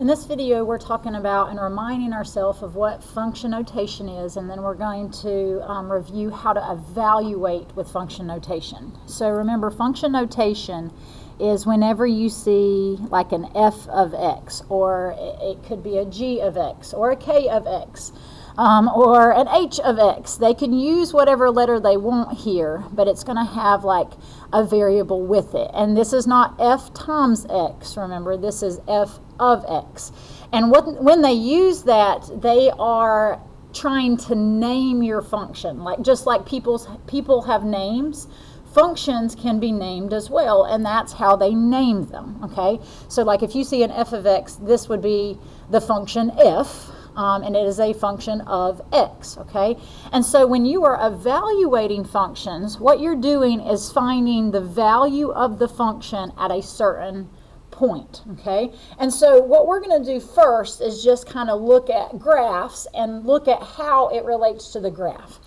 In this video, we're talking about and reminding ourselves of what function notation is, and then we're going to review how to evaluate with function notation. So remember, function notation is whenever you see like an f of x, or it could be a g of x, or a k of x, or an h of x. They can use whatever letter they want here, but it's going to have like a variable with it. And this is not f times x, remember, this is f of x. And when they use that, they are trying to name your function. Like just like people have names, functions can be named as well, and that's how they name them. Okay, so like if you see an f of x, this would be the function f. And it is a function of x, okay? And so when you are evaluating functions, what you're doing is finding the value of the function at a certain point, okay? And so what we're going to do first is just kind of look at graphs and look at how it relates to the graph.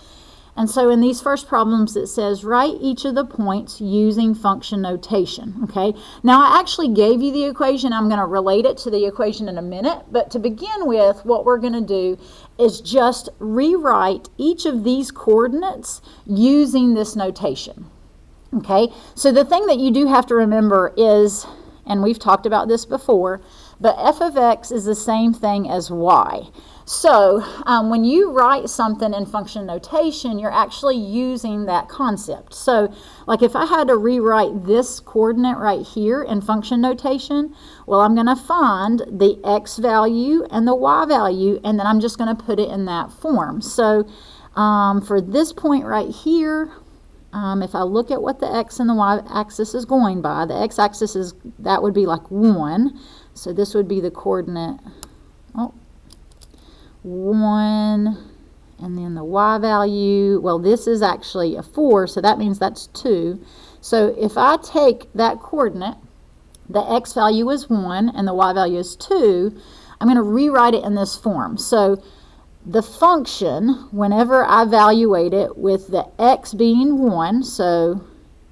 And so in these first problems, it says write each of the points using function notation, okay? Now, I actually gave you the equation. I'm going to relate it to the equation in a minute. But to begin with, what we're going to do is just rewrite each of these coordinates using this notation, okay? So the thing that you do have to remember is, and we've talked about this before, but f of x is the same thing as y. So when you write something in function notation, you're actually using that concept. So like if I had to rewrite this coordinate right here in function notation, well, I'm going to find the x value and the y value, and then I'm just going to put it in that form. So for this point right here, if I look at what the x and the y axis is going by, the x axis is, that would be like 1. So this would be the coordinate, 1, and then the y value, well, this is actually a 4, so that means that's 2. So if I take that coordinate, the x value is 1 and the y value is 2, I'm going to rewrite it in this form. So the function, whenever I evaluate it with the x being 1, so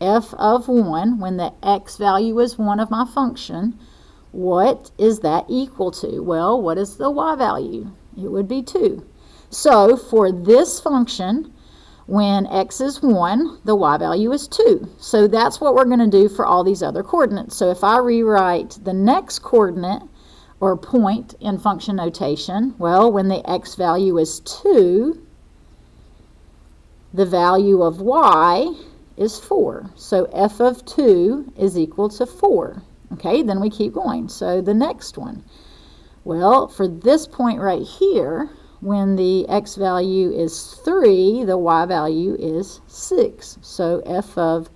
f of 1, when the x value is 1 of my function, what is that equal to? Well, what is the y value? It would be 2. So for this function, when x is 1, the y value is 2. So that's what we're going to do for all these other coordinates. So if I rewrite the next coordinate or point in function notation, well, when the x value is 2, the value of y is 4. So f of 2 is equal to 4. Okay, then we keep going. So the next one. Well, for this point right here, when the x value is 3, the y value is 6. So f of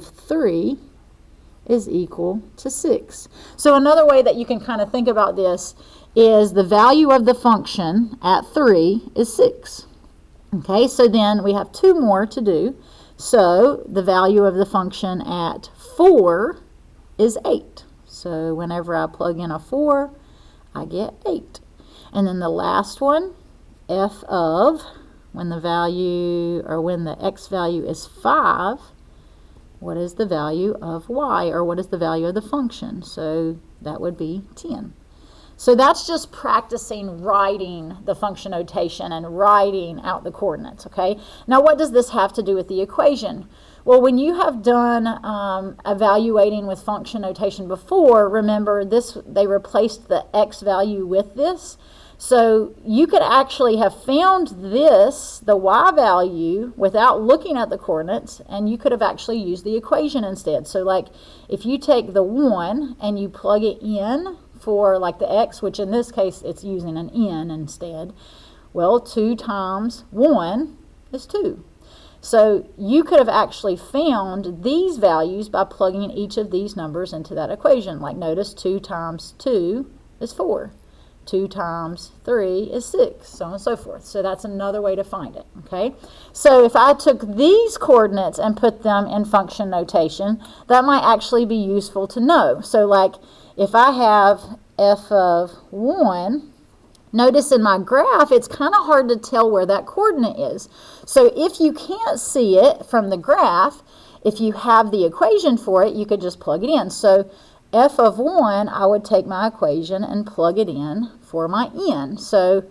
3 is equal to 6. So another way that you can kind of think about this is the value of the function at 3 is 6. Okay, so then we have 2 more to do. So the value of the function at 4 is 8. So whenever I plug in a 4, I get 8. And then the last one, f of, when the x value is 5, what is the value of y, or what is the value of the function? So that would be 10. So that's just practicing writing the function notation and writing out the coordinates, okay? Now what does this have to do with the equation? Well, when you have done evaluating with function notation before, remember they replaced the x value with this. So you could actually have found this, the y value, without looking at the coordinates, and you could have actually used the equation instead. So like if you take the 1 and you plug it in for like the x, which in this case it's using an n instead, well, 2 times 1 is 2. So you could have actually found these values by plugging each of these numbers into that equation. Like notice 2 times 2 is 4. 2 times 3 is 6, so on and so forth. So that's another way to find it, okay? So if I took these coordinates and put them in function notation, that might actually be useful to know. So like if I have f of 1, notice in my graph, it's kind of hard to tell where that coordinate is. So if you can't see it from the graph, if you have the equation for it, you could just plug it in. So f of 1, I would take my equation and plug it in for my n. So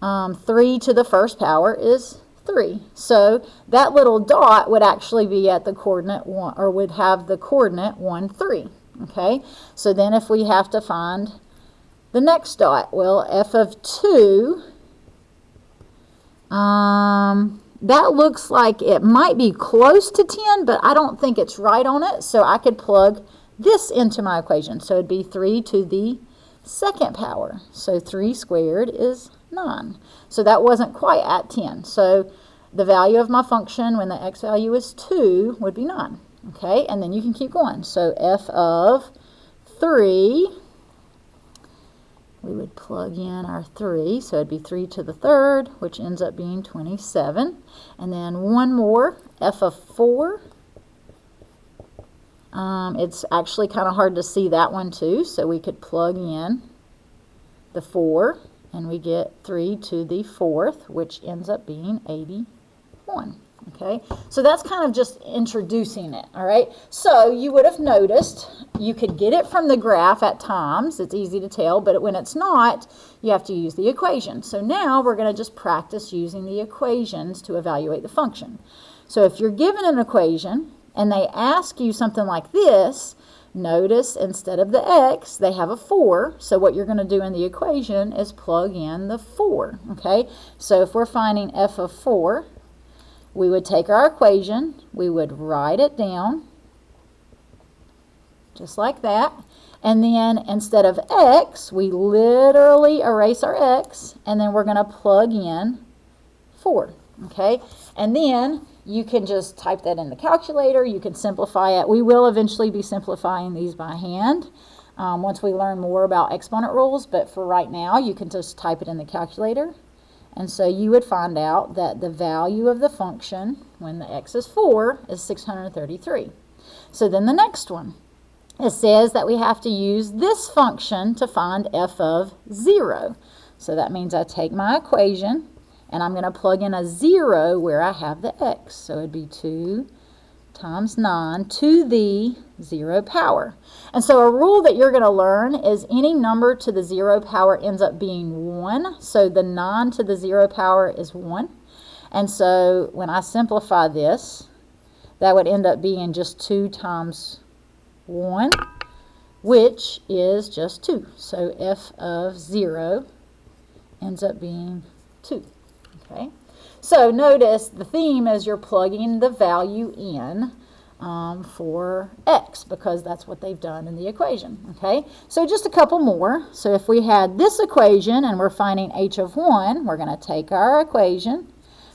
3 to the first power is 3. So that little dot would actually be at the coordinate 1, or would have the coordinate 1, 3. Okay, so then if we have to find the next dot, well, f of 2, that looks like it might be close to 10, but I don't think it's right on it, so I could plug this into my equation. So it'd be 3 to the second power. So 3 squared is 9. So that wasn't quite at 10. So the value of my function when the x value is 2 would be 9. Okay, and then you can keep going. So f of 3, we would plug in our 3, so it'd be 3 to the third, which ends up being 27. And then one more, f of 4. It's actually kind of hard to see that one too, so we could plug in the 4, and we get 3 to the fourth, which ends up being 81. Okay, so that's kind of just introducing it, all right? So you would have noticed you could get it from the graph at times. It's easy to tell, but when it's not, you have to use the equation. So now we're going to just practice using the equations to evaluate the function. So if you're given an equation and they ask you something like this, notice instead of the x, they have a 4. So what you're going to do in the equation is plug in the 4, okay? So if we're finding f of 4, we would take our equation, we would write it down, just like that, and then instead of x, we literally erase our x, and then we're going to plug in 4, okay? And then you can just type that in the calculator, you can simplify it. We will eventually be simplifying these by hand once we learn more about exponent rules, but for right now, you can just type it in the calculator. And so you would find out that the value of the function when the x is 4 is 633. So then the next one, it says that we have to use this function to find f of 0. So that means I take my equation and I'm going to plug in a 0 where I have the x. So it'd be 2 times 9 to the 0 power. And so a rule that you're going to learn is any number to the 0 power ends up being 1. So the 9 to the 0 power is 1. And so when I simplify this, that would end up being just 2 times 1, which is just 2. So f of 0 ends up being 2. Okay. So notice the theme is you're plugging the value in for x, because that's what they've done in the equation. Okay, so just a couple more. So if we had this equation and we're finding h of 1, we're going to take our equation,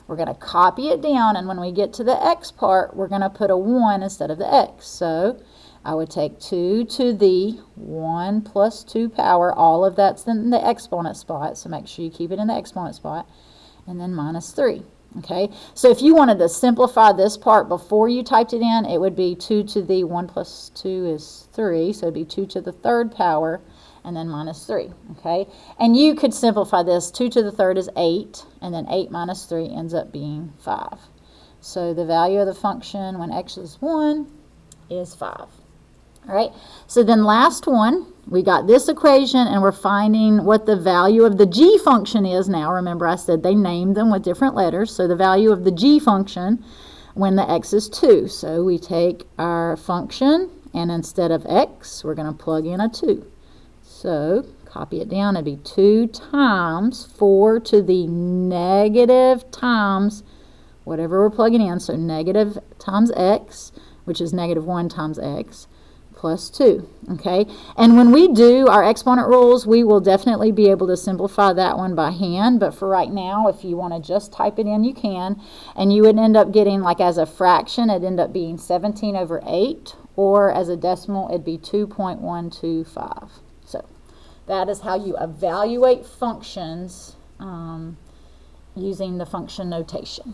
we're going to copy it down, and when we get to the x part, we're going to put a 1 instead of the x. So I would take 2 to the 1 plus 2 power, all of that's in the exponent spot, so make sure you keep it in the exponent spot, and then minus 3. Okay, so if you wanted to simplify this part before you typed it in, it would be 2 to the 1 plus 2 is 3, so it'd be 2 to the third power, and then minus 3. Okay, and you could simplify this. 2 to the third is 8, and then 8 minus 3 ends up being 5. So the value of the function when x is 1 is 5. All right, so then last one, we got this equation and we're finding what the value of the g function is now. Remember I said they named them with different letters. So the value of the g function when the x is 2. So we take our function and instead of x, we're going to plug in a 2. So copy it down, it'd be 2 times 4 to the negative times whatever we're plugging in. So negative times x, which is negative 1 times x. Plus 2, okay? And when we do our exponent rules, we will definitely be able to simplify that one by hand, but for right now, if you want to just type it in, you can, and you would end up getting, like as a fraction, it'd end up being 17 over 8, or as a decimal, it'd be 2.125. So that is how you evaluate functions using the function notation.